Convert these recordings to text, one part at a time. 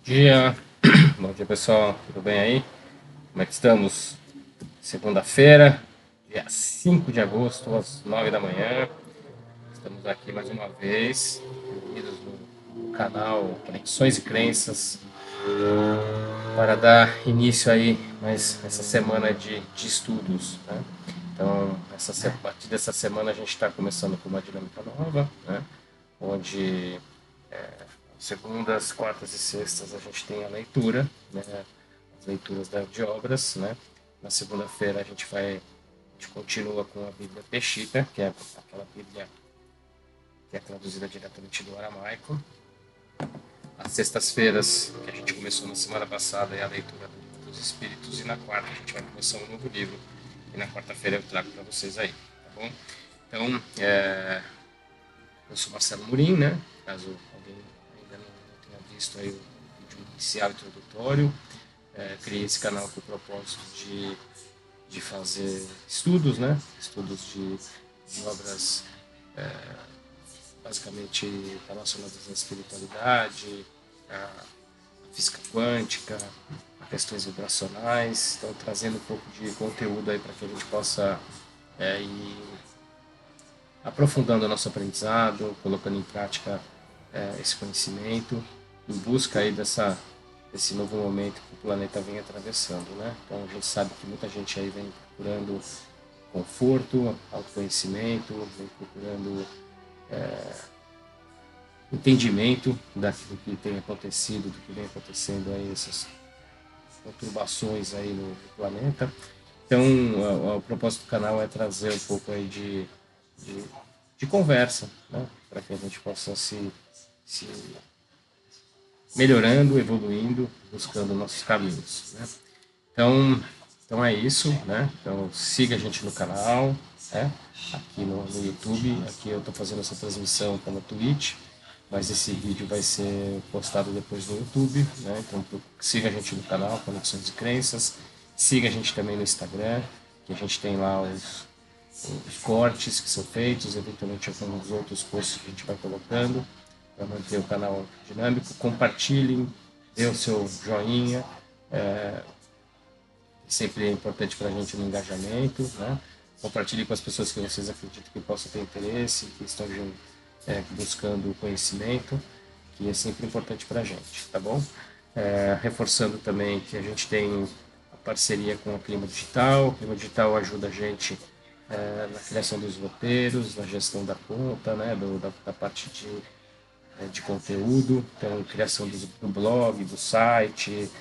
Dia, bom dia pessoal, tudo bem aí? Como é que estamos? Segunda-feira, dia 5 de agosto, às 9 da manhã. Estamos aqui mais uma vez, reunidos no canal Conexões e Crenças, para dar início aí mais essa semana de estudos, né? Então, a partir dessa semana a gente está começando com uma dinâmica nova, né? Onde segundas, quartas e sextas a gente tem a leitura, né? As leituras de obras, né? Na segunda-feira a gente continua com a Bíblia Peshitta, que é aquela Bíblia que é traduzida diretamente do aramaico. Às sextas-feiras, que a gente começou na semana passada, é a leitura dos Espíritos, e na quarta a gente vai começar um novo livro, e na quarta-feira eu trago para vocês aí, tá bom? Então, eu sou Marcelo Murim, né? Caso alguém ainda não tenha visto aí o vídeo inicial introdutório, criei esse canal com o propósito de fazer estudos, né? Estudos de obras basicamente relacionadas à espiritualidade, à física quântica, a questões vibracionais. Então, trazendo um pouco de conteúdo aí para que a gente possa ir aprofundando o nosso aprendizado, colocando em prática esse conhecimento, em busca aí desse novo momento que o planeta vem atravessando, né? Então a gente sabe que muita gente aí vem procurando conforto, autoconhecimento, vem procurando entendimento daquilo que tem acontecido, do que vem acontecendo aí, essas conturbações aí no planeta. Então, o propósito do canal é trazer um pouco aí de, de conversa, né? Para que a gente possa se melhorando, evoluindo, buscando nossos caminhos, né? Então é isso, né? Então siga a gente no canal, né? Aqui no YouTube. Aqui eu estou fazendo essa transmissão pela Twitch, mas esse vídeo vai ser postado depois no YouTube, né? Então siga a gente no canal Conexões de Crenças, siga a gente também no Instagram, que a gente tem lá os cortes que são feitos, eventualmente alguns outros posts que a gente vai colocando para manter o canal dinâmico. Compartilhem, dê o seu joinha, sempre é importante para a gente no engajamento, né? Compartilhe com as pessoas que vocês acreditam que possam ter interesse, que estão buscando conhecimento, que é sempre importante para a gente, tá bom? Reforçando também que a gente tem a parceria com o Clima Digital. O Clima Digital ajuda a gente na criação dos roteiros, na gestão da conta, né? Da parte de conteúdo, então criação do blog, do site,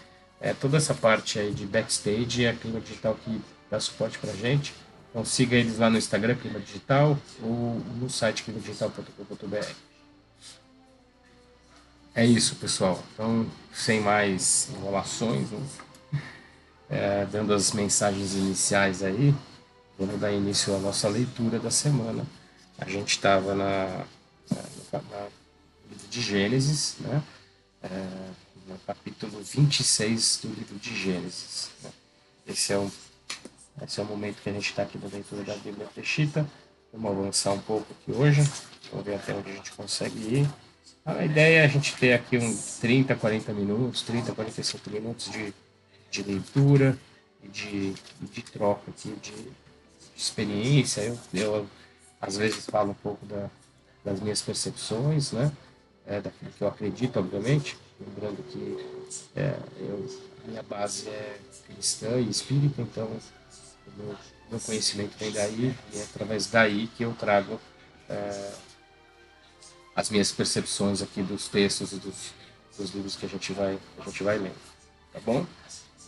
toda essa parte aí de backstage é a Clima Digital que dá suporte para a gente. Então siga eles lá no Instagram, Clima Digital, ou no site climadigital.com.br. É isso, pessoal. Então, sem mais enrolações, né? Dando as mensagens iniciais aí, vamos dar início à nossa leitura da semana. A gente estava na livro de Gênesis, né? No capítulo 26 do livro de Gênesis, né? Esse é o Esse é o momento que a gente está aqui da leitura da Bíblia Peshitta. Vamos avançar um pouco aqui hoje. Vamos ver até onde a gente consegue ir. A ideia é a gente ter aqui uns 30, 40 minutos, 30, 45 minutos de leitura e de troca aqui de experiência. Eu às vezes falo um pouco das minhas percepções, né? Daquilo que eu acredito, obviamente. Lembrando que a minha base é cristã e espírita, então o meu conhecimento vem daí e é através daí que eu trago as minhas percepções aqui dos textos e dos livros que a gente vai lendo. Tá bom?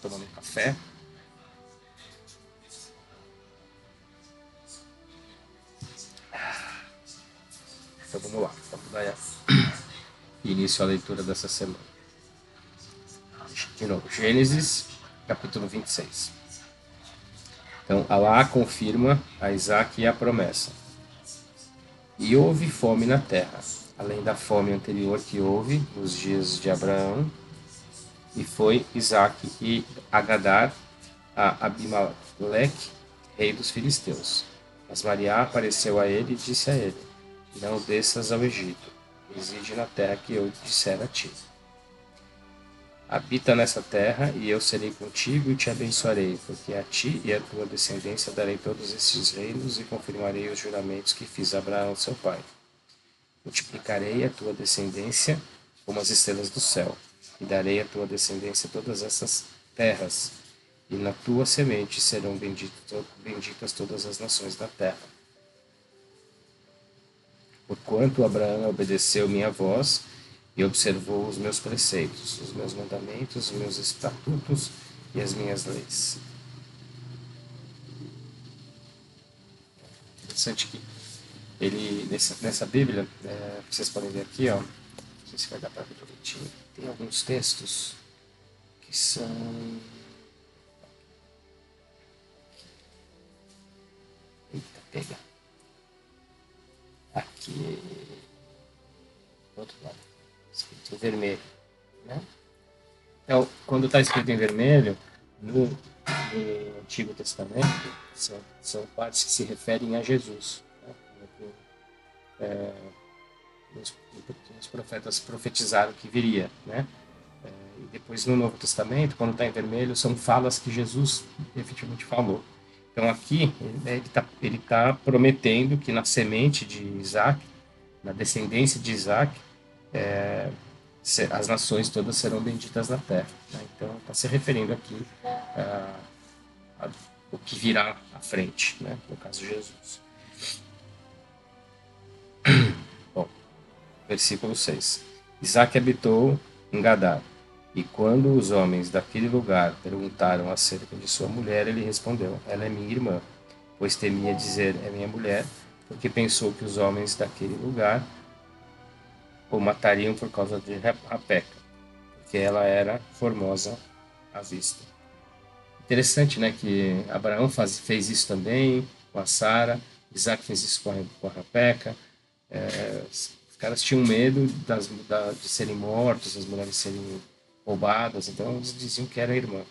Tomando um café. Então vamos lá. Vamos dar início à leitura dessa semana. De novo, Gênesis, capítulo 26. Então, Alá confirma a Isaac a promessa. E houve fome na terra, além da fome anterior que houve nos dias de Abraão, e foi Isaac e Agadar a Abimeleque, rei dos filisteus. Mas Maria apareceu a ele e disse a ele: Não desças ao Egito, reside na terra que eu disser a ti. Habita nessa terra, e eu serei contigo e te abençoarei, porque a ti e à tua descendência darei todos estes reinos e confirmarei os juramentos que fiz a Abraão, seu pai. Multiplicarei a tua descendência como as estrelas do céu, e darei à tua descendência todas essas terras, e na tua semente serão benditas todas as nações da terra. Porquanto Abraão obedeceu minha voz e observou os meus preceitos, os meus mandamentos, os meus estatutos e as minhas leis. Interessante que ele, nessa Bíblia, vocês podem ver aqui, ó, não sei se vai dar para ver direitinho, tem alguns textos que são... Eita, pega. Aqui, do outro lado, escrito em vermelho, né? Então, quando está escrito em vermelho, no Antigo Testamento, são partes que se referem a Jesus, né? Os profetas profetizaram que viria, né? E depois no Novo Testamento, quando está em vermelho, são falas que Jesus efetivamente falou. Então aqui ele tá prometendo que na semente de Isaac, na descendência de Isaac, as nações todas serão benditas na terra, né? Então está se referindo aqui a o que virá à frente, né? No caso de Jesus. Bom, versículo 6. Isaac habitou em Gadar, e quando os homens daquele lugar perguntaram acerca de sua mulher, ele respondeu: ela é minha irmã, pois temia dizer é minha mulher, porque pensou que os homens daquele lugar o matariam por causa de Rapeca, porque ela era formosa à vista. Interessante, né, que Abraão fez isso também com a Sara, Isaac fez isso com a Rapeca. Os caras tinham medo de serem mortos, as mulheres serem roubadas, então eles diziam que era irmã.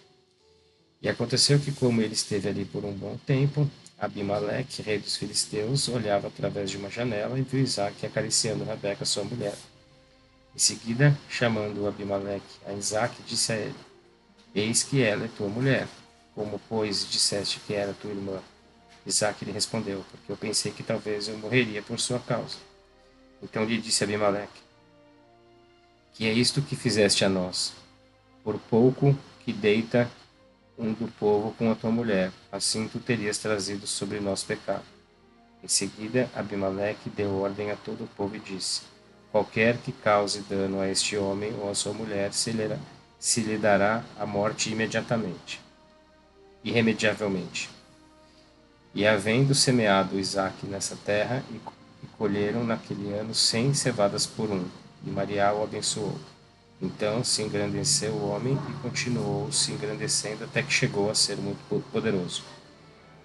E aconteceu que, como ele esteve ali por um bom tempo, Abimeleque, rei dos filisteus, olhava através de uma janela e viu Isaac acariciando Rebeca, sua mulher. Em seguida, chamando Abimeleque a Isaac, disse a ele: eis que ela é tua mulher. Como, pois, disseste que era tua irmã? Isaac lhe respondeu: porque eu pensei que talvez eu morreria por sua causa. Então lhe disse Abimeleque: que é isto que fizeste a nós? Por pouco que deita um do povo com a tua mulher, assim tu terias trazido sobre nós pecado. Em seguida, Abimeleque deu ordem a todo o povo e disse: qualquer que cause dano a este homem ou a sua mulher, se lhe dará a morte imediatamente, irremediavelmente. E havendo semeado Isaque nessa terra, e colheram naquele ano 100 cevadas por um, e Maria o abençoou. Então se engrandeceu o homem e continuou se engrandecendo até que chegou a ser muito poderoso,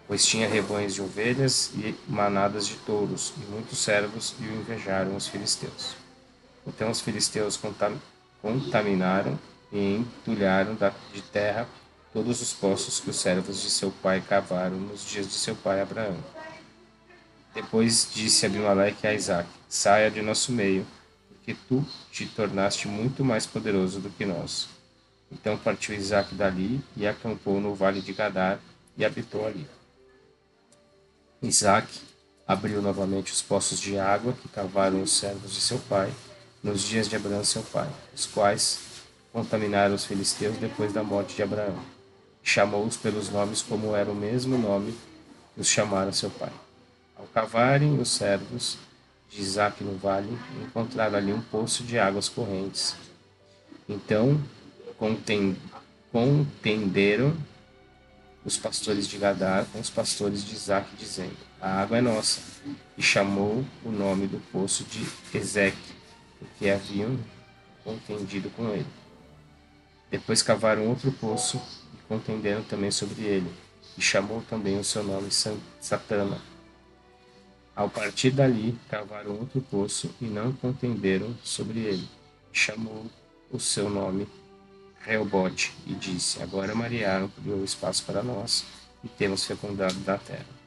pois tinha rebanhos de ovelhas e manadas de touros, e muitos servos, e o invejaram os filisteus. Então os filisteus contaminaram e entulharam de terra todos os poços que os servos de seu pai cavaram nos dias de seu pai Abraão. Depois disse Abimeleque a Isaque: saia de nosso meio, porque tu te tornaste muito mais poderoso do que nós. Então partiu Isaque dali e acampou no vale de Gadar e habitou ali. Isaque abriu novamente os poços de água que cavaram os servos de seu pai nos dias de Abraão seu pai, os quais contaminaram os filisteus depois da morte de Abraão. Chamou-os pelos nomes como era o mesmo nome que os chamara seu pai. Ao cavarem os servos de Isaque no vale, encontraram ali um poço de águas correntes. Então contenderam os pastores de Gadar com os pastores de Isaque, dizendo: a água é nossa. E chamou o nome do poço de Ezeque, porque haviam contendido com ele. Depois cavaram outro poço e contenderam também sobre ele, e chamou também o seu nome Satana. Ao partir dali, cavaram outro poço e não contenderam sobre ele, e chamou o seu nome Reobote, e disse: agora Mariá criou espaço para nós, e temos fecundado da terra.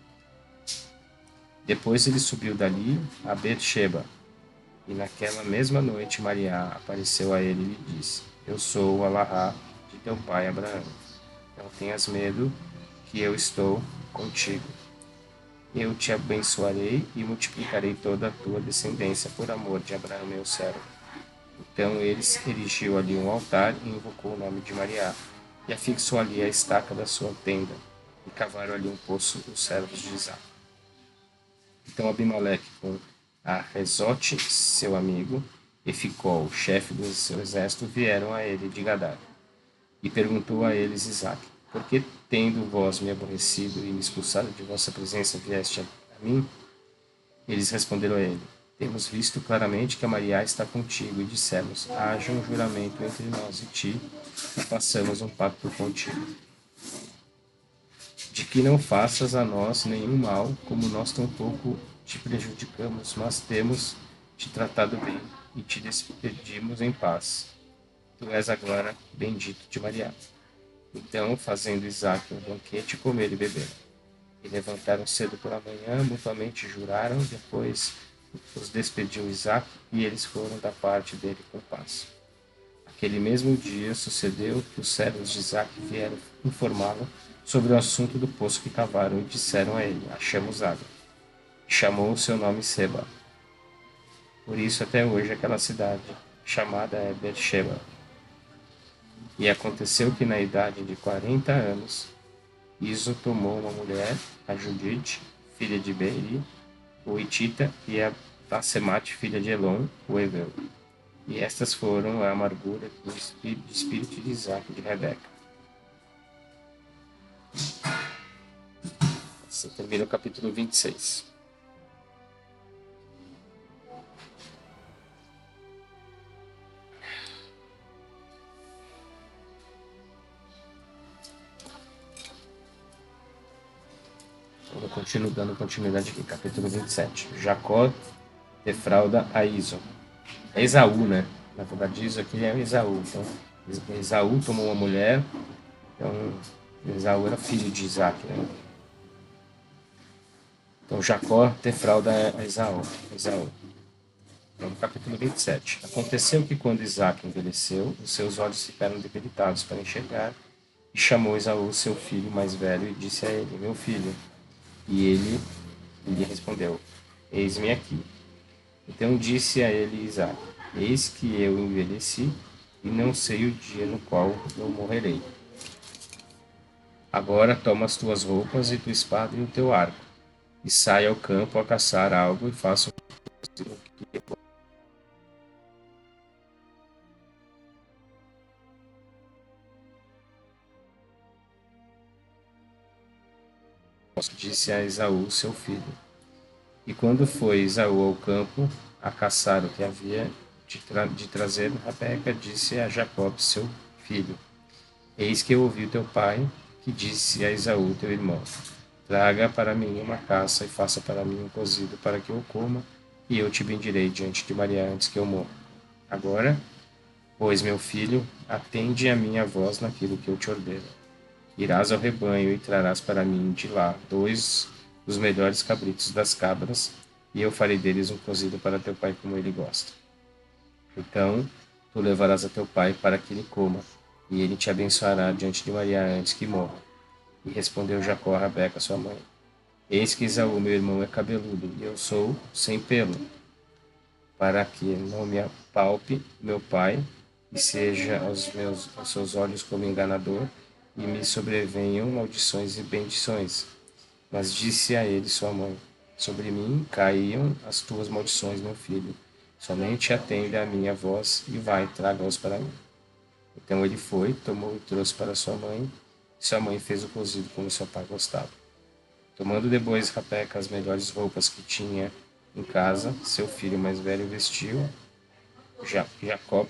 Depois ele subiu dali a Beersheba, e naquela mesma noite Mariá apareceu a ele e lhe disse: eu sou o Alahá de teu pai Abraão. Não tenhas medo, que eu estou contigo. Eu te abençoarei e multiplicarei toda a tua descendência por amor de Abraão, meu servo. Então eles erigiu ali um altar e invocou o nome de Maria, e afixou ali a estaca da sua tenda, e cavaram ali um poço os servos de Isaac. Então Abimeleque, com Arrezote, seu amigo, e Ficol, chefe do seu exército, vieram a ele de Gadar. E perguntou a eles Isaac: Por que, tendo vós me aborrecido e me expulsado de vossa presença, vieste a mim? Eles responderam a ele: Temos visto claramente que a Maria está contigo, e dissemos: Haja um juramento entre nós e ti, e façamos um pacto contigo, de que não faças a nós nenhum mal, como nós tampouco te prejudicamos, mas temos te tratado bem e te despedimos em paz. Tu és agora bendito de Maria. Então, fazendo Isaque um banquete, comer e beber. E levantaram cedo pela manhã, mutuamente juraram, depois os despediu Isaque, e eles foram da parte dele com paz. Aquele mesmo dia sucedeu que os servos de Isaque vieram informá-lo sobre o assunto do poço que cavaram e disseram a ele: Achamos água. E chamou o seu nome Seba. Por isso até hoje aquela cidade chamada é Beersheba. E aconteceu que na idade de 40 anos, Iso tomou uma mulher, a Judite, filha de Beeri, o Hitita, e a Basemate, filha de Elon, o Heveu. E estas foram a amargura do espírito de Isaac e de Rebeca. Assim termina o capítulo 26. Eu continuo dando continuidade aqui, capítulo 27. Jacó defrauda a Iso. É Esaú, né? Na verdade, Iso aqui é Esaú. Então, Esaú tomou uma mulher. Então, Esaú era filho de Isaac, né? Então, Jacó defrauda a Esaú. Então, no capítulo 27. Aconteceu que quando Isaac envelheceu, os seus olhos ficaram debilitados para enxergar, e chamou Esaú, seu filho mais velho, e disse a ele: Meu filho. E ele lhe respondeu: Eis-me aqui. Então disse a ele Isaac: Eis que eu envelheci, e não sei o dia no qual eu morrerei. Agora toma as tuas roupas e tua espada e o teu arco, e saia ao campo a caçar algo e faça o que posso, disse a Esaú, seu filho. E quando foi Esaú ao campo a caçar o que havia de trazer, Rebeca disse a Jacó, seu filho: Eis que eu ouvi o teu pai, que disse a Esaú, teu irmão: Traga para mim uma caça e faça para mim um cozido para que eu coma, e eu te bendirei diante de Maria antes que eu morra. Agora, pois, meu filho, atende a minha voz naquilo que eu te ordeno. Irás ao rebanho e trarás para mim de lá 2 dos melhores cabritos das cabras, e eu farei deles um cozido para teu pai como ele gosta. Então, tu levarás a teu pai para que ele coma, e ele te abençoará diante de Maria antes que morra. E respondeu Jacó a Rebeca, sua mãe: Eis que Esaú, meu irmão, é cabeludo, e eu sou sem pelo, para que não me apalpe meu pai, e seja aos seus olhos como enganador, e me sobrevenham maldições e bendições. Mas disse a ele sua mãe: Sobre mim caíam as tuas maldições, meu filho. Somente atende à minha voz e vai, traga-os para mim. Então ele foi, tomou e trouxe para sua mãe, e sua mãe fez o cozido como seu pai gostava. Tomando depois Rebeca as melhores roupas que tinha em casa, seu filho mais velho vestiu Jacó,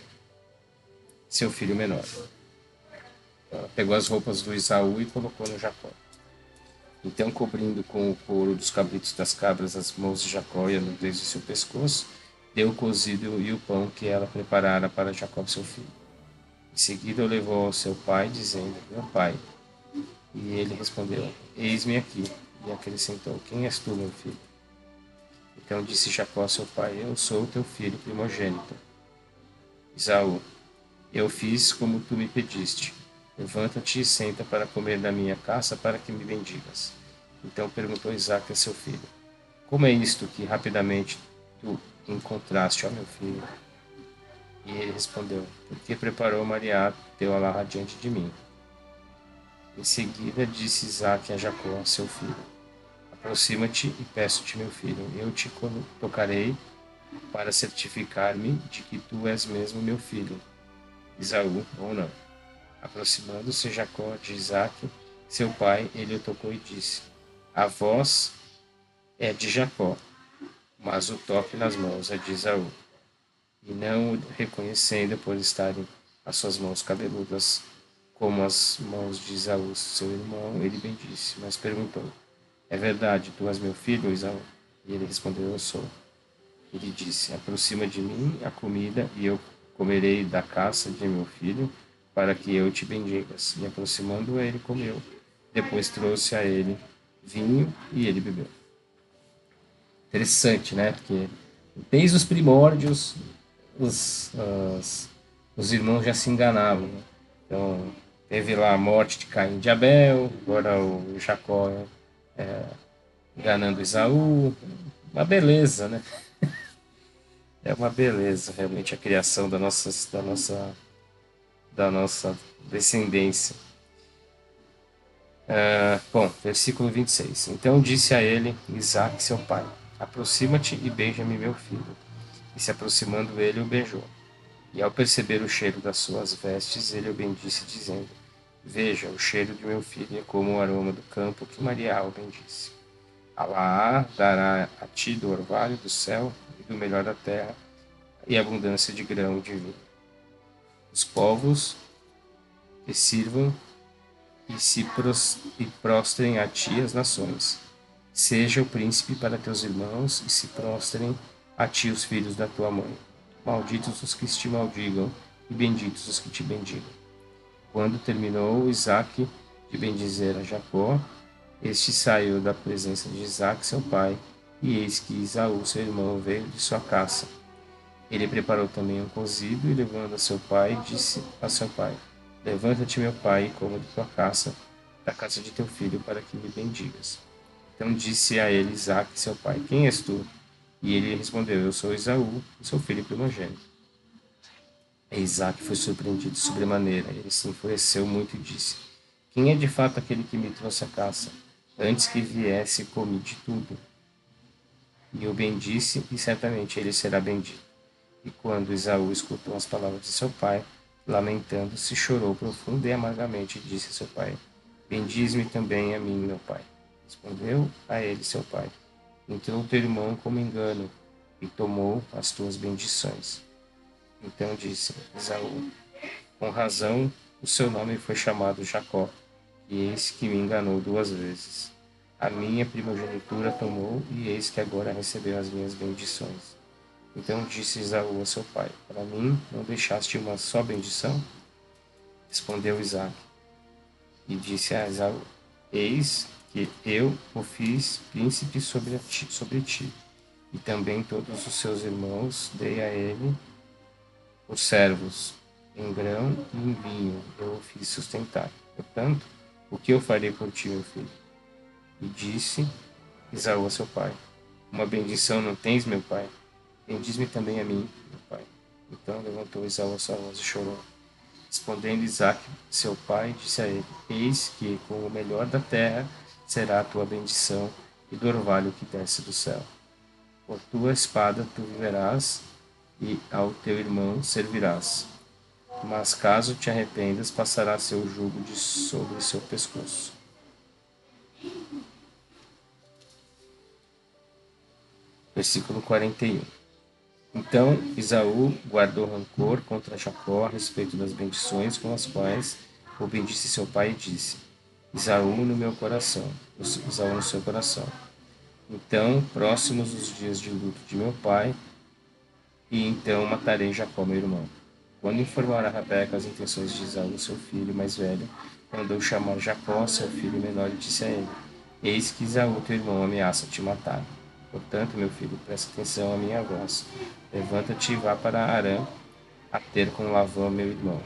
seu filho menor. Ela pegou as roupas do Esaú e colocou no Jacó. Então, cobrindo com o couro dos cabritos das cabras as mãos de Jacó e a nudez de seu pescoço, deu o cozido e o pão que ela preparara para Jacó, seu filho. Em seguida, o levou ao seu pai, dizendo: Meu pai. E ele respondeu: Eis-me aqui. E acrescentou: Quem és tu, meu filho? Então disse Jacó, seu pai: Eu sou o teu filho primogênito, Esaú. Eu fiz como tu me pediste. Levanta-te e senta para comer da minha caça, para que me bendigas. Então perguntou Isaque a seu filho: Como é isto que rapidamente tu encontraste, ó meu filho? E ele respondeu: Porque preparou Maria teu alá diante de mim. Em seguida disse Isaque a Jacó, seu filho: Aproxima-te e peço-te, meu filho, eu te tocarei para certificar-me de que tu és mesmo meu filho, Esaú ou não. Aproximando-se Jacó de Isaque, seu pai, ele o tocou e disse: A voz é de Jacó, mas o toque nas mãos é de Esaú. E não o reconhecendo por estarem as suas mãos cabeludas como as mãos de Esaú, seu irmão, ele bendisse, mas perguntou: É verdade, tu és meu filho, Esaú? E ele respondeu: Eu sou. Ele disse: Aproxima de mim a comida, e eu comerei da caça de meu filho, para que eu te bendigas. E aproximando ele, comeu. Depois trouxe a ele vinho e ele bebeu. Interessante, né? Porque desde os primórdios, os, os, os irmãos já se enganavam. Né? Então, teve lá a morte de Caim e de Abel, agora o Jacó enganando Esaú. Uma beleza, né? É uma beleza, realmente, a criação da nossa descendência. Bom, versículo 26. Então disse a ele Isaque, seu pai: Aproxima-te e beija-me, meu filho. E se aproximando ele, o beijou. E ao perceber o cheiro das suas vestes, ele o bendisse, dizendo: Veja, o cheiro de meu filho é como o aroma do campo que Maria o bendisse. Alá dará a ti do orvalho do céu e do melhor da terra, e abundância de grão e de vinho. Os povos te sirvam e se prostrem a ti as nações. Seja o príncipe para teus irmãos e se prostrem a ti os filhos da tua mãe. Malditos os que te maldigam e benditos os que te bendigam. Quando terminou Isaque de bendizer a Jacó, este saiu da presença de Isaque, seu pai, e eis que Esaú, seu irmão, veio de sua caça. Ele preparou também um cozido e, levando a seu pai, disse a seu pai: Levanta-te, meu pai, e coma de tua caça, da caça de teu filho, para que me bendigas. Então disse a ele Isaque, seu pai: Quem és tu? E ele respondeu: Eu sou Esaú, seu filho primogênito. E Isaque foi surpreendido sobremaneira. Ele se enfureceu muito e disse: Quem é de fato aquele que me trouxe a caça? Antes que viesse, comi de tudo. E o bendisse, e certamente ele será bendito. E quando Esaú escutou as palavras de seu pai, lamentando-se, chorou profundo e amargamente, e disse a seu pai: Bendize-me também a mim, meu pai. Respondeu a ele seu pai: Entrou teu irmão como engano, e tomou as tuas bendições. Então disse Esaú: Com razão o seu nome foi chamado Jacó, e eis que me enganou 2 vezes. A minha primogenitura tomou, e eis que agora recebeu as minhas bendições. Então disse Esaú a seu pai: Para mim não deixaste uma só bendição? Respondeu Isaque e disse a Esaú: Eis que eu o fiz príncipe sobre ti, e também todos os seus irmãos dei a ele por servos, em grão e em vinho eu o fiz sustentar. Portanto, o que eu farei por ti, meu filho? E disse Esaú a seu pai: Uma bendição não tens, meu pai? Bendiz-me também a mim, meu pai. Então levantou Esaú a sua voz e chorou. Respondendo Isaque, seu pai, disse a ele: Eis que com o melhor da terra será a tua bendição e do orvalho que desce do céu. Por tua espada tu viverás e ao teu irmão servirás. Mas caso te arrependas, passará seu jugo sobre seu pescoço. Versículo 41. Então Esaú guardou rancor contra Jacó a respeito das bendições com as quais o bendisse seu pai e disse: Esaú no meu coração, Esaú no seu coração. Então, próximos os dias de luto de meu pai, e então matarei Jacó, meu irmão. Quando informar a Rabeca as intenções de Esaú, seu filho mais velho, mandou chamar Jacó, seu filho menor, e disse a ele: Eis que Esaú, teu irmão, ameaça te matar. Portanto, meu filho, presta atenção à minha voz. Levanta-te e vá para Arã, a ter com Lavã, meu irmão.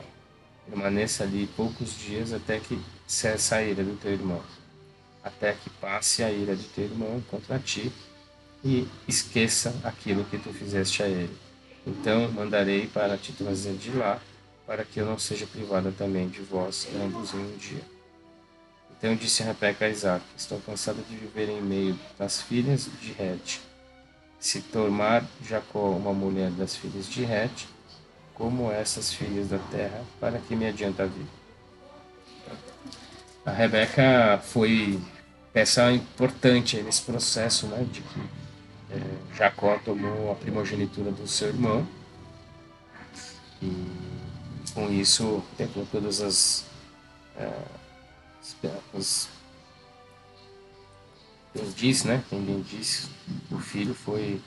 Permaneça ali poucos dias até que cesse a ira do teu irmão, até que passe a ira de teu irmão contra ti e esqueça aquilo que tu fizeste a ele. Então mandarei para te trazer de lá, para que eu não seja privada também de vós ambos em um dia. Então disse Rebeca a Isaac: Estou cansada de viver em meio das filhas de Het. Se tomar Jacó uma mulher das filhas de Het, como essas filhas da terra, para que me adianta a vida? A Rebeca foi peça importante nesse processo, né, de que Jacó tomou a primogenitura do seu irmão e com isso pegou todas as quem diz, né? Quem bem diz, o filho foi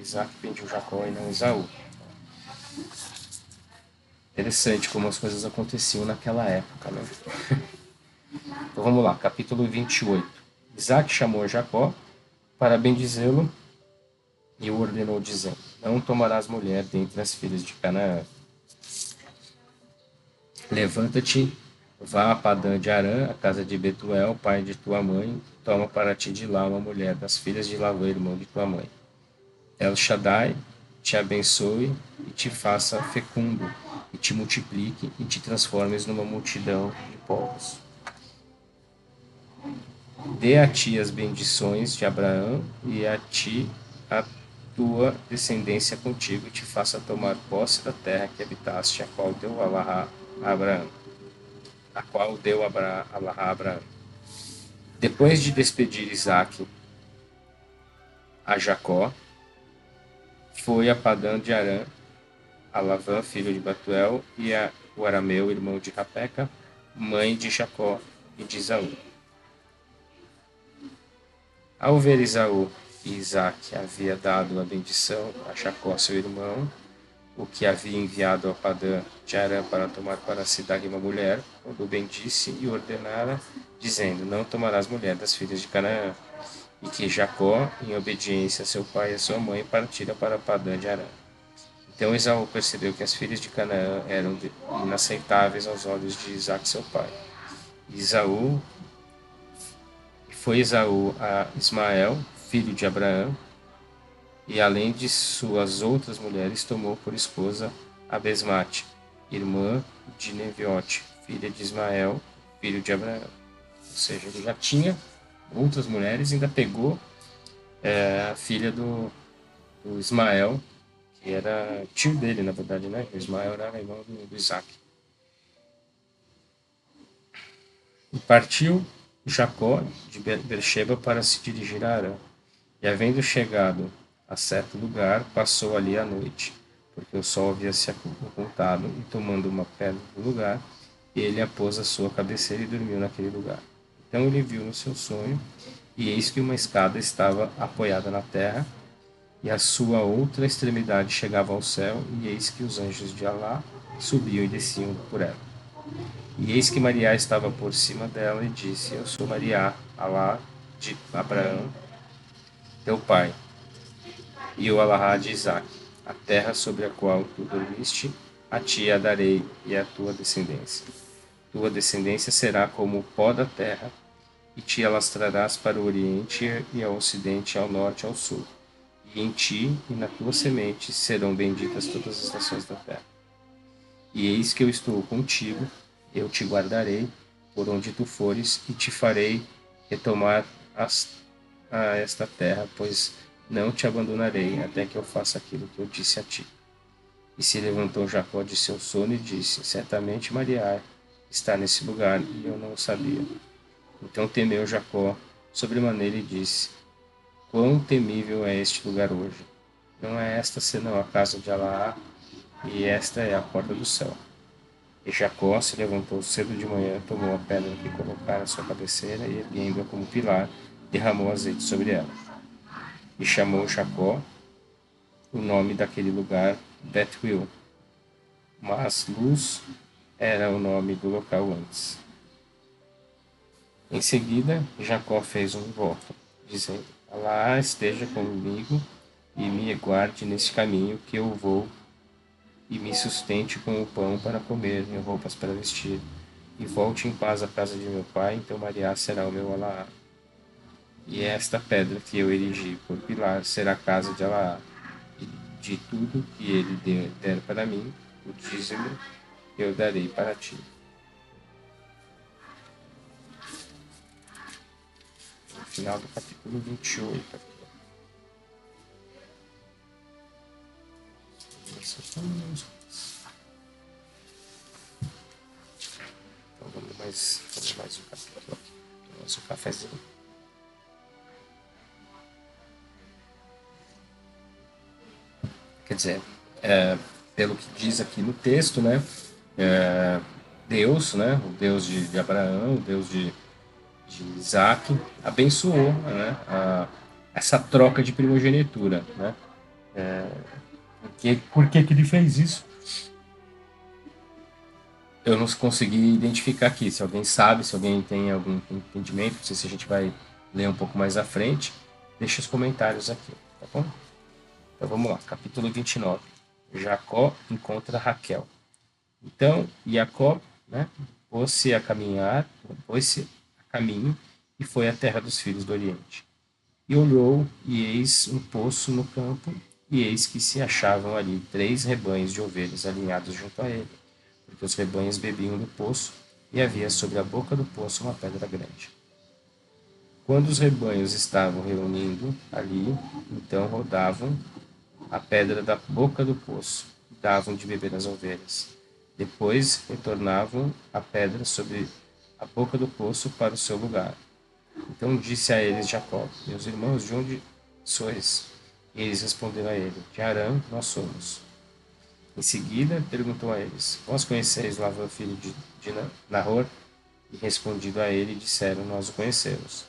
Isaac que pediu Jacó e não Esaú. Interessante como as coisas aconteciam naquela época, né? Então vamos lá, capítulo 28. Isaac chamou Jacó para bendizê-lo e o ordenou, dizendo: Não tomarás mulher dentre as filhas de Canaã. Levanta-te, vá a Padã de Arã, a casa de Betuel, pai de tua mãe, toma para ti de lá uma mulher das filhas de Lavan, irmão de tua mãe. El Shaddai te abençoe e te faça fecundo, e te multiplique e te transformes numa multidão de povos. Dê a ti as bendições de Abraão e a ti a tua descendência contigo e te faça tomar posse da terra que habitaste, a qual deu Allah a Abraão. A Abraão. Depois de despedir Isaac a Jacó, foi a Padã de Arã, a Lavã, filho de Batuel, e a o arameu, irmão de Rapeca, mãe de Jacó e de Esaú. Ao ver Esaú que Isaac havia dado a bendição a Jacó, seu irmão, o que havia enviado a Padã de Arã para tomar para si dali uma mulher, o bendisse e ordenara, dizendo: Não tomarás mulher das filhas de Canaã. E que Jacó, em obediência a seu pai e a sua mãe, partira para Padã de Arã. Então Esaú percebeu que as filhas de Canaã eram inaceitáveis aos olhos de Isaac, seu pai. Foi Esaú a Ismael, filho de Abraão, e além de suas outras mulheres, tomou por esposa a Besmate, irmã de Neviote, filha de Ismael, filho de Abraão. Ou seja, ele já tinha outras mulheres, ainda pegou a filha do Ismael, que era tio dele, na verdade, né? O Ismael era irmão do Isaac. E partiu Jacó de Beersheba para se dirigir a Arã. E havendo chegado a certo lugar, passou ali a noite, porque o sol havia se ocultado, e tomando uma pedra do lugar, ele a pôs à sua cabeceira e dormiu naquele lugar. Então ele viu no seu sonho, e eis que uma escada estava apoiada na terra, e a sua outra extremidade chegava ao céu, e eis que os anjos de Alá subiam e desciam por ela. E eis que Maria estava por cima dela e disse: Eu sou Maria, Alá de Abraão, teu pai, e o Alá de Isaac. A terra sobre a qual tu dormiste, a ti a darei e a tua descendência. Tua descendência será como o pó da terra, e te alastrarás para o oriente e ao ocidente, ao norte e ao sul. E em ti e na tua semente serão benditas todas as nações da terra. E eis que eu estou contigo, eu te guardarei por onde tu fores, e te farei retomar a esta terra, pois não te abandonarei até que eu faça aquilo que eu disse a ti. E se levantou Jacó de seu sono e disse: Certamente Maria está nesse lugar, e eu não o sabia. Então temeu Jacó sobremaneira e disse: Quão temível é este lugar hoje! Não é esta senão a casa de Alá, e esta é a porta do céu. E Jacó se levantou cedo de manhã, tomou a pedra que colocara à sua cabeceira e, erguendo-a como pilar, derramou azeite sobre ela. E chamou Jacó o nome daquele lugar Betuel, mas Luz era o nome do local antes. Em seguida, Jacó fez um voto, dizendo: Alá esteja comigo e me guarde neste caminho que eu vou e me sustente com o pão para comer e roupas para vestir, e volte em paz à casa de meu pai, então Maria será o meu Alaá. E esta pedra que eu erigi por pilar será a casa de Alaá. E de tudo que ele der para mim, o dízimo eu darei para ti. No final do capítulo 28. Aqui. Então vamos mais um capítulo aqui. Mais um cafezinho. Quer dizer, pelo que diz aqui no texto, né? Deus, né? O Deus de Abraão, o Deus de Isaac, abençoou, né? Essa troca de primogenitura, né? Por que ele fez isso? Eu não consegui identificar aqui. Se alguém sabe, se alguém tem algum entendimento, não sei se a gente vai ler um pouco mais à frente, deixa os comentários aqui, tá bom? Então vamos lá, capítulo 29. Jacó encontra Raquel. Então, Jacó, né, pôs-se a caminho e foi à terra dos filhos do Oriente. E olhou, e eis um poço no campo, e eis que se achavam ali 3 rebanhos de ovelhas alinhados junto a ele, porque os rebanhos bebiam do poço, e havia sobre a boca do poço uma pedra grande. Quando os rebanhos estavam reunindo ali, então rodavam a pedra da boca do poço, e davam de beber às ovelhas. Depois retornavam a pedra sobre a boca do poço para o seu lugar. Então disse a eles Jacó: Meus irmãos, de onde sois? E eles responderam a ele: De Harã nós somos. Em seguida perguntou a eles: Vós conheceis Lavã, filho de Nahor? E respondido a ele, disseram: Nós o conhecemos.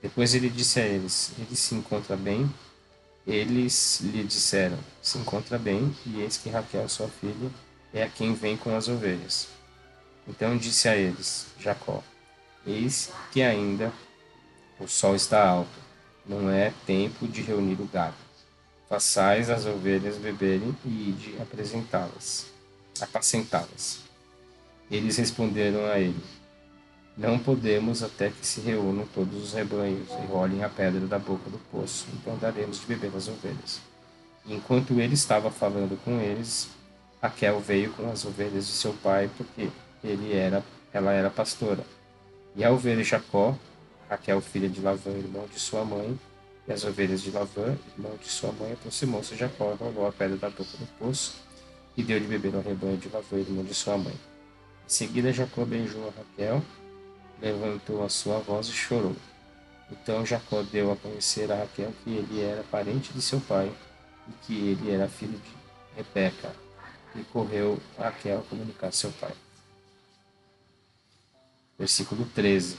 Depois ele disse a eles: Ele se encontra bem? Eles lhe disseram: Se encontra bem, e eis que Raquel, sua filha, é a quem vem com as ovelhas. Então disse a eles Jacó: Eis que ainda o sol está alto, não é tempo de reunir o gado. Façais as ovelhas beberem e ide apacentá-las. Eles responderam a ele: Não podemos até que se reúnam todos os rebanhos e rolem a pedra da boca do poço, então daremos de beber às ovelhas. E enquanto ele estava falando com eles, Raquel veio com as ovelhas de seu pai, porque ela era pastora. E ao ver Jacó, Raquel, filha de Lavã, irmão de sua mãe, e as ovelhas de Lavã, irmão de sua mãe, aproximou-se Jacó, rolou a pedra da boca do poço e deu de beber ao rebanho de Lavã, irmão de sua mãe. Em seguida, Jacó beijou a Raquel, levantou a sua voz e chorou. Então Jacó deu a conhecer a Raquel que ele era parente de seu pai e que ele era filho de Rebeca. E correu a Raquel a comunicar a seu pai. Versículo 13.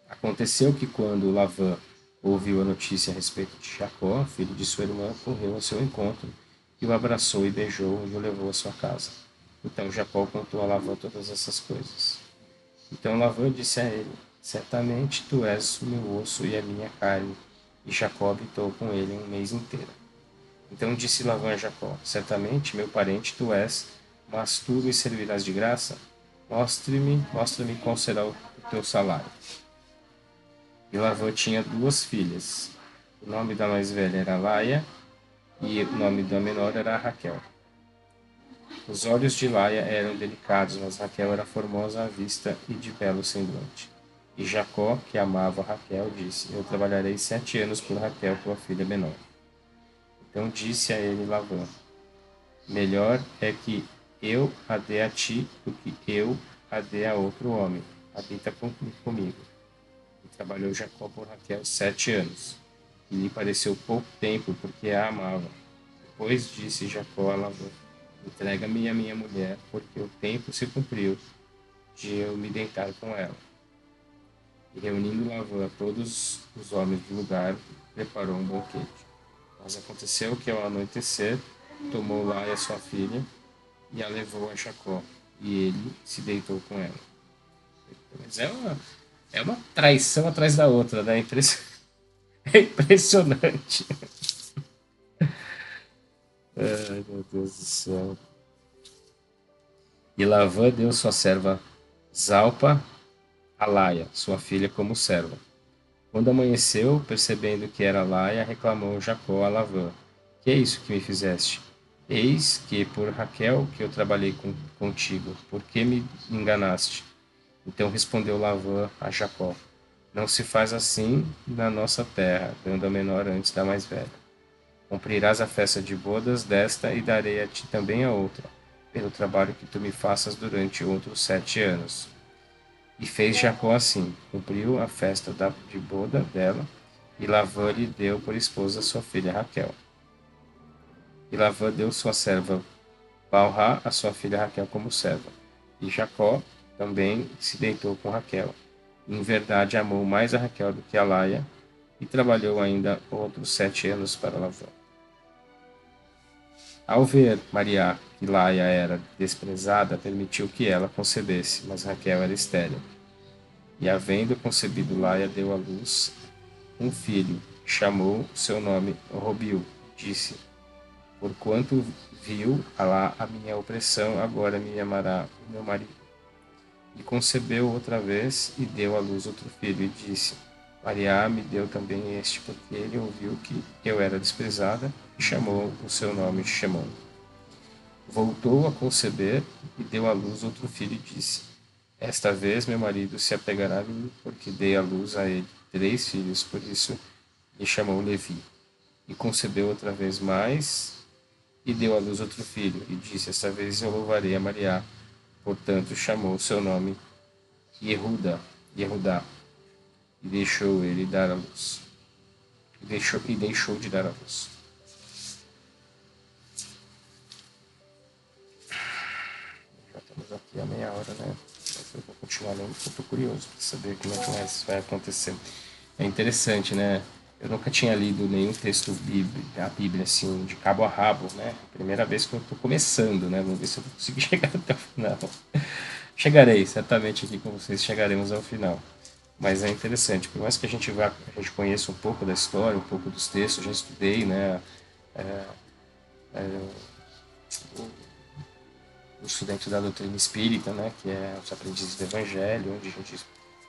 Aconteceu que quando Lavã ouviu a notícia a respeito de Jacó, filho de sua irmã, correu ao seu encontro e o abraçou e beijou e o levou à sua casa. Então Jacó contou a Lavã todas essas coisas. Então Lavã disse a ele: Certamente tu és o meu osso e a minha carne. E Jacó habitou com ele 1 mês inteiro. Então disse Lavã a Jacó: Certamente meu parente tu és, mas tu me servirás de graça? Mostra-me qual será o teu salário. E Lavã tinha 2 filhas. O nome da mais velha era Laia e o nome da menor era Raquel. Os olhos de Laia eram delicados, mas Raquel era formosa à vista e de belo semblante. E Jacó, que amava Raquel, disse: Eu trabalharei 7 anos por Raquel, tua filha menor. Então disse a ele Lavã: Melhor é que eu a dê a ti do que eu a dê a outro homem. Habita comigo. E trabalhou Jacó por Raquel 7 anos. E lhe pareceu pouco tempo, porque a amava. Depois disse Jacó a Lavã: Entrega-me a minha mulher, porque o tempo se cumpriu de eu me deitar com ela. E reunindo Lavã todos os homens do lugar, preparou um banquete. Mas aconteceu que ao anoitecer, tomou Laia sua filha e a levou a Jacó, e ele se deitou com ela. Mas é uma traição atrás da outra, né? É impressionante. Ai, meu Deus do céu. E Lavã deu sua serva Zalpa a Laia, sua filha, como serva. Quando amanheceu, percebendo que era Laia, reclamou Jacó a Lavã: Que é isso que me fizeste? Eis que por Raquel que eu trabalhei contigo, por que me enganaste? Então respondeu Lavã a Jacó: Não se faz assim na nossa terra, dando a menor antes da mais velha. Cumprirás a festa de bodas desta e darei a ti também a outra, pelo trabalho que tu me faças durante outros 7 anos. E fez Jacó assim, cumpriu a festa de boda dela, e Lavã lhe deu por esposa sua filha Raquel. E Lavã deu sua serva Balrá a sua filha Raquel como serva. E Jacó também se deitou com Raquel. E, em verdade, amou mais a Raquel do que a Laia, e trabalhou ainda outros 7 anos para Lavã. Ao ver Maria que Laia era desprezada, permitiu que ela concebesse, mas Raquel era estéril. E havendo concebido Laia, deu à luz um filho, chamou seu nome Robiu. Disse: Porquanto viu Alá a minha opressão, agora me amará o meu marido. E concebeu outra vez e deu à luz outro filho, e disse: Maria me deu também este, porque ele ouviu que eu era desprezada, e chamou o seu nome Shemão. Voltou a conceber e deu à luz outro filho e disse: Esta vez meu marido se apegará a mim, porque dei à luz a ele 3 filhos, por isso lhe chamou Levi. E concebeu outra vez mais e deu à luz outro filho, e disse: Esta vez eu louvarei a Maria. Portanto, chamou seu nome Yehudá, e deixou ele dar à luz. E deixou de dar à luz. Já estamos aqui a meia hora, né? Mas eu vou continuar lendo, porque eu estou curioso para saber como é que mais vai acontecer. É interessante, né? Eu nunca tinha lido nenhum texto da Bíblia assim, de cabo a rabo, né? Primeira vez que eu estou começando, né? Vamos ver se eu vou conseguir chegar até o final. Chegarei, certamente aqui com vocês chegaremos ao final. Mas é interessante, por mais que a gente conheça um pouco da história, um pouco dos textos, já estudei, né? O estudante da doutrina espírita, né? Que é os aprendizes do Evangelho, onde a gente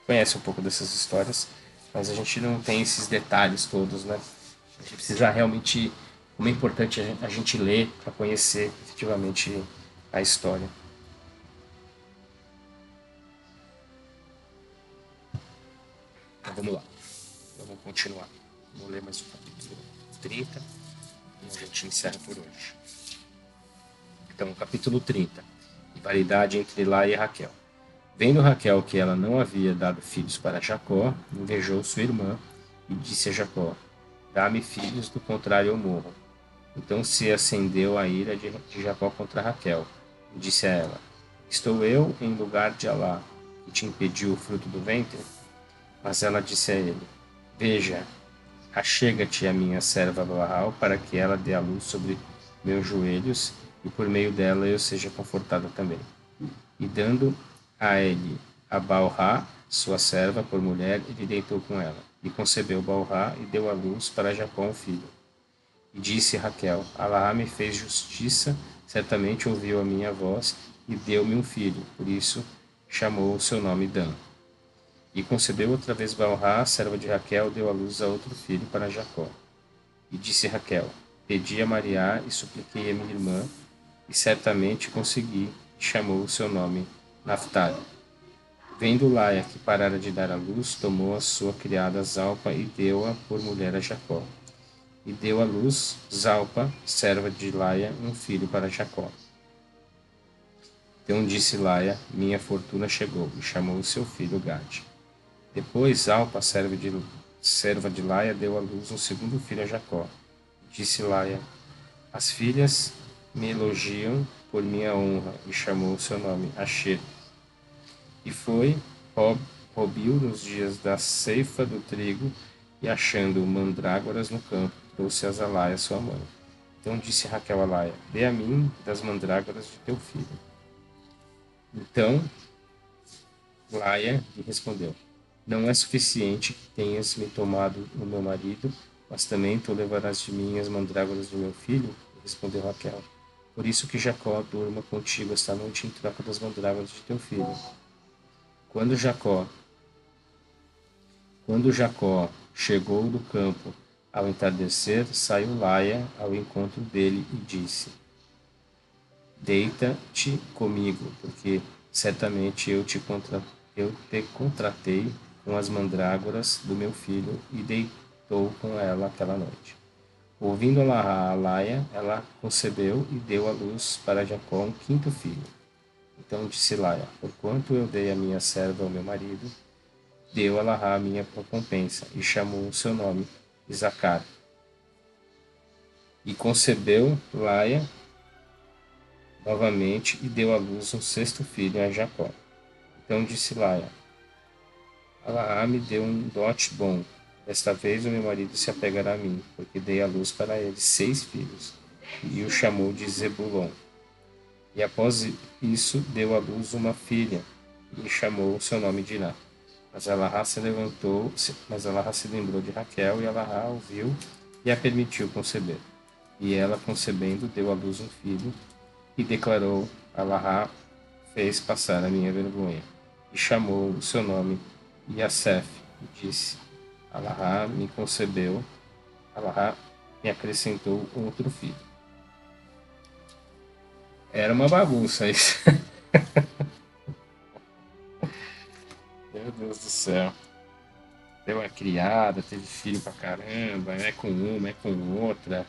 conhece um pouco dessas histórias, mas a gente não tem esses detalhes todos, né? A gente precisa realmente, como é importante a gente ler para conhecer efetivamente a história. Então vamos lá, vamos continuar. Vou ler mais o capítulo 30 e a gente encerra por hoje. Então, capítulo 30. Rivalidade entre Lá e Raquel. Vendo Raquel que ela não havia dado filhos para Jacó, invejou sua irmã e disse a Jacó: Dá-me filhos, do contrário eu morro. Então se acendeu a ira de Jacó contra Raquel, e disse a ela: Estou eu em lugar de Alá, que te impediu o fruto do ventre? Mas ela disse a ele: Veja, achega-te a minha serva Baal, para que ela dê a luz sobre meus joelhos, e por meio dela eu seja confortada também. E dando a ele a Baal-Rá, sua serva, por mulher, ele deitou com ela. E concebeu Baal-Rá e deu à luz para Jacó um filho. E disse Raquel: Alá me fez justiça, certamente ouviu a minha voz e deu-me um filho. Por isso chamou o seu nome Dan. E concebeu outra vez Baal-Rá, serva de Raquel, deu à luz a outro filho para Jacó. E disse Raquel: Pedi a Maria e supliquei a minha irmã, e certamente consegui, e chamou o seu nome Naphtali. Vendo Laia que parara de dar à luz, tomou a sua criada Zalpa e deu-a por mulher a Jacó. E deu à luz Zalpa, serva de Laia, um filho para Jacó. Então disse Laia: Minha fortuna chegou, e chamou o seu filho Gade. Depois Zalpa, serva de Laia, deu à luz um segundo filho a Jacó. Disse Laia: As filhas me elogiam por minha honra, e chamou o seu nome Asher. E foi Robil nos dias da ceifa do trigo, e achando mandrágoras no campo, trouxe-as a Laia, sua mãe. Então disse Raquel a Laia: Dê a mim das mandrágoras de teu filho. Então Laia lhe respondeu: Não é suficiente que tenhas me tomado o meu marido, mas também tu levarás de mim as mandrágoras de meu filho? respondeu Raquel. Por isso que Jacó durma contigo esta noite em troca das mandrágoras de teu filho. Quando Jacó Quando Jacó chegou do campo ao entardecer, saiu Laia ao encontro dele e disse: Deita-te comigo, porque certamente eu te contratei com as mandrágoras do meu filho e deitou com ela aquela noite. Ouvindo a Laia, ela concebeu e deu à luz para Jacó um quinto filho. Então disse Laia: Porquanto eu dei a minha serva ao meu marido, deu a Lahá a minha recompensa, e chamou o seu nome Isacar. E concebeu Laia novamente e deu à luz um sexto filho a Jacó. Então disse Laia: Lahá me deu um dote bom. Desta vez o meu marido se apegará a mim, porque dei à luz para ele 6 filhos. E o chamou de Zebulon. E após isso deu à luz uma filha, e chamou o seu nome de Iná. Mas Alahá se lembrou de Raquel, e Alahá ouviu e a permitiu conceber. E ela, concebendo, deu à luz um filho, e declarou: Alahá fez passar a minha vergonha. E chamou o seu nome Yasef, e disse: Alahá me concebeu, Alahá me acrescentou outro filho. Era uma bagunça isso. Meu Deus do céu. Deu uma criada, teve filho pra caramba, é com uma, é com outra.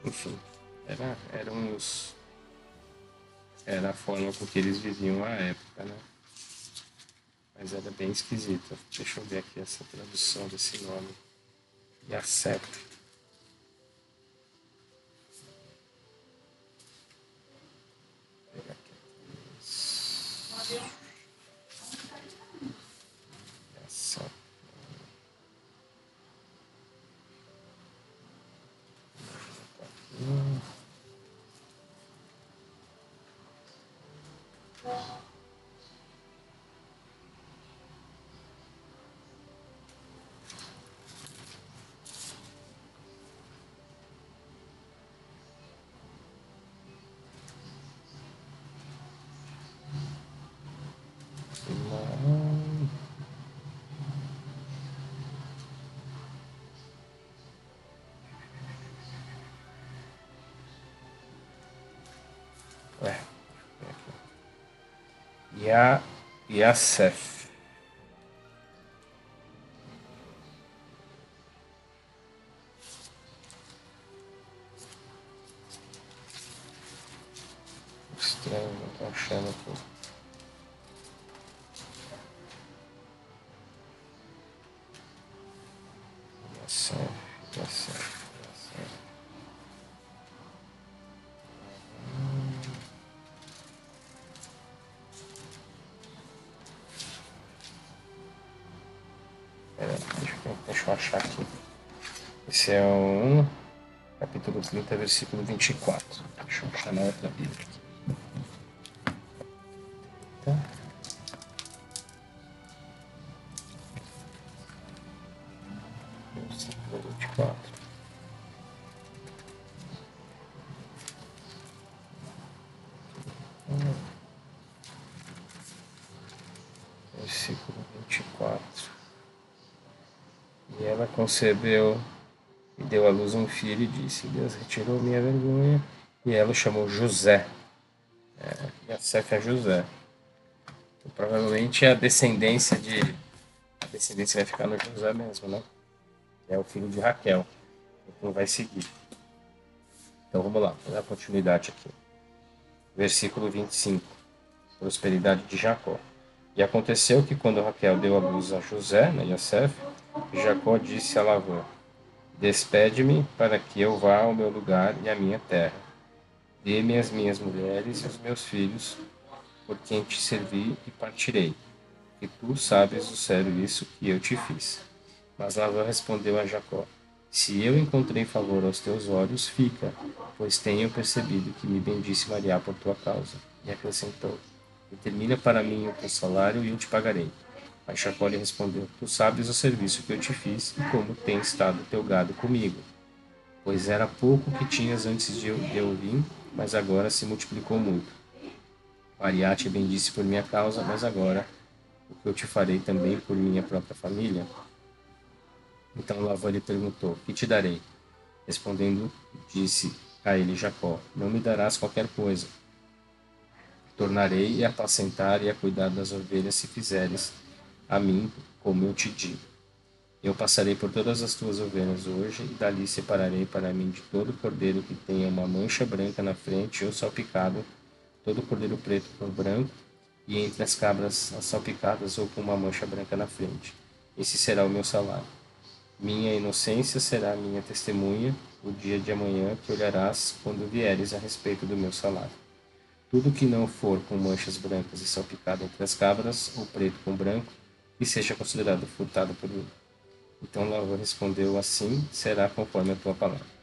Enfim, era a forma com que eles viviam à época, né? Mas era bem esquisita. Deixa eu ver aqui essa tradução desse nome. Yasef. Yasef. Yasef. Estranho, não tô achando aqui. Yasef. Deixa eu achar aqui. Esse é o capítulo 30, versículo 24. Deixa eu achar na outra Bíblia aqui. Tá? Versículo 24. Versículo 24. E ela concebeu e deu à luz um filho e disse: Deus retirou minha vergonha. E ela o chamou José. Yosef é José. Então, provavelmente a descendência vai ficar no José mesmo, né? É o filho de Raquel. Então vai seguir. Então vamos lá, vamos dar continuidade aqui. Versículo 25. Prosperidade de Jacó. E aconteceu que quando Raquel deu à luz a José, né, Yosef, Jacó disse a Labã: Despede-me para que eu vá ao meu lugar e à minha terra. Dê-me as minhas mulheres e os meus filhos, por quem te servi e partirei. E tu sabes o serviço que eu te fiz. Mas Labã respondeu a Jacó: Se eu encontrei favor aos teus olhos, fica, pois tenho percebido que me bendisse Maria por tua causa. E acrescentou: Determina para mim o teu salário e eu te pagarei. Mas Jacó lhe respondeu: Tu sabes o serviço que eu te fiz e como tem estado teu gado comigo. pois era pouco que tinhas antes de eu vir, mas agora se multiplicou muito. Maria te bendisse por minha causa, mas agora o que eu te farei também por minha própria família? Então Labão lhe perguntou: que te darei? Respondendo, disse a ele Jacó: não me darás qualquer coisa. Tornarei a apacentar e a cuidar das ovelhas se fizeres a mim como eu te digo. Eu passarei por todas as tuas ovelhas hoje, e dali separarei para mim de todo cordeiro que tenha uma mancha branca na frente ou salpicado, todo cordeiro preto com branco, e entre as cabras as salpicadas ou com uma mancha branca na frente. Esse será o meu salário. Minha inocência será minha testemunha o dia de amanhã que olharás quando vieres a respeito do meu salário. Tudo que não for com manchas brancas e salpicado entre as cabras, ou preto com branco, que seja considerado furtado por mim. Então Lavã respondeu: assim será conforme a tua palavra.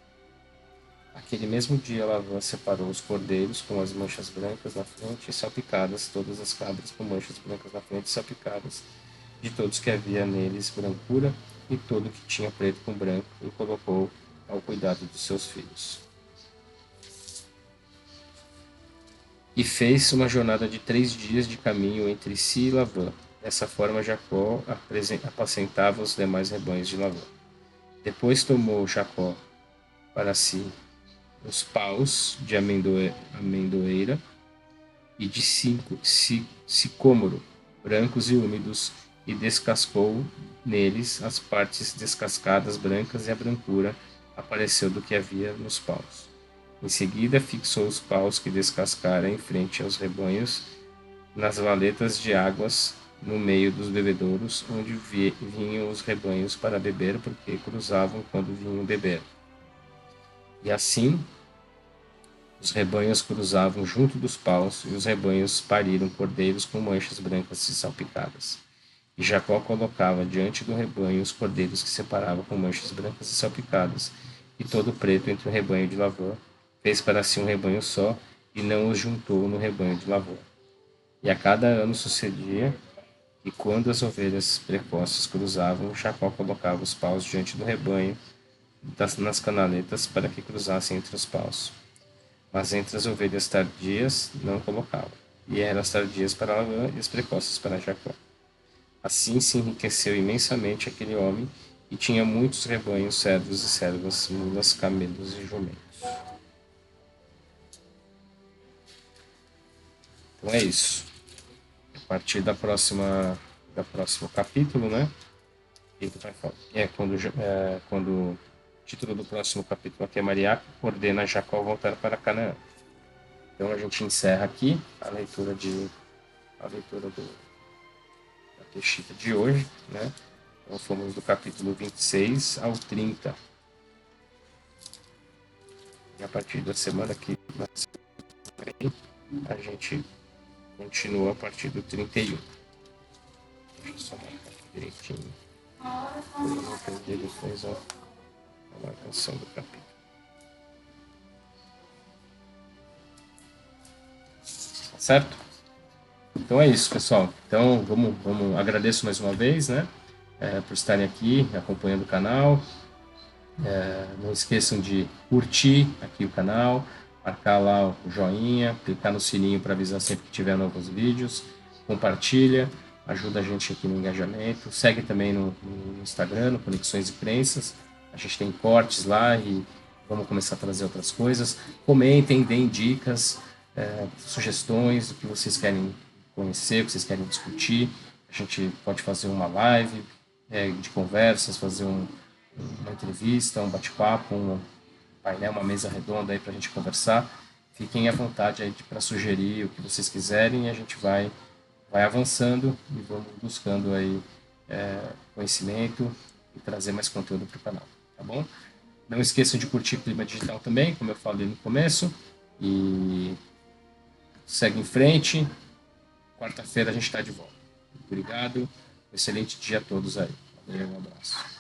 Aquele mesmo dia Lavã separou os cordeiros com as manchas brancas na frente e salpicadas, todas as cabras com manchas brancas na frente e salpicadas, de todos que havia neles brancura, e todo que tinha preto com branco, e colocou ao cuidado dos seus filhos. E fez uma jornada de 3 dias de caminho entre si e Labã. Dessa forma Jacó apacentava os demais rebanhos de Labã. Depois tomou Jacó para si os paus de amendoeira e de sicômoro, brancos e úmidos, e descascou neles as partes descascadas brancas, e a brancura apareceu do que havia nos paus. Em seguida fixou os paus que descascara em frente aos rebanhos, nas valetas de águas no meio dos bebedouros, onde vinham os rebanhos para beber, porque cruzavam quando vinham beber. E assim os rebanhos cruzavam junto dos paus, e os rebanhos pariram cordeiros com manchas brancas e salpicadas. E Jacó colocava diante do rebanho os cordeiros que separava com manchas brancas e salpicadas, e todo preto entre o rebanho de Lavã. Fez para si um rebanho só, e não os juntou no rebanho de Lavã. E a cada ano sucedia que, quando as ovelhas precoces cruzavam, Jacó colocava os paus diante do rebanho nas canaletas para que cruzassem entre os paus. Mas entre as ovelhas tardias não colocava, e eram as tardias para Labã e as precoces para Jacó. Assim se enriqueceu imensamente aquele homem, e tinha muitos rebanhos, servos e servas, mulas, camelos e jumentos. Então é isso. A partir do próximo capítulo, né? Ele vai falar. Quando o título do próximo capítulo aqui é Maria ordena Jacó voltar para Canaã. Então a gente encerra aqui a leitura da Teshita de hoje, né? Então fomos do capítulo 26 ao 30. E a partir da semana que vem, a gente continua a partir do 31. Deixa eu só marcar aqui direitinho. Eu não perdi depois a marcação do capítulo. Tá certo? Então é isso, pessoal. Então vamos agradeço mais uma vez, né? Por estarem aqui acompanhando o canal. Não esqueçam de curtir aqui o canal, marcar lá o joinha, clicar no sininho para avisar sempre que tiver novos vídeos, compartilha, ajuda a gente aqui no engajamento, segue também no Instagram, no Conexões e Crenças, a gente tem cortes lá e vamos começar a trazer outras coisas. Comentem, deem dicas, sugestões do que vocês querem conhecer, o que vocês querem discutir. A gente pode fazer uma live de conversas, fazer uma entrevista, um bate-papo, um painel, uma mesa redonda aí para a gente conversar. Fiquem à vontade aí para sugerir o que vocês quiserem, e a gente vai avançando e vamos buscando aí conhecimento e trazer mais conteúdo para o canal, tá bom? Não esqueçam de curtir Clima Digital também, como eu falei no começo, e segue em frente. Quarta-feira a gente está de volta. Obrigado, excelente dia a todos aí. Valeu, um abraço.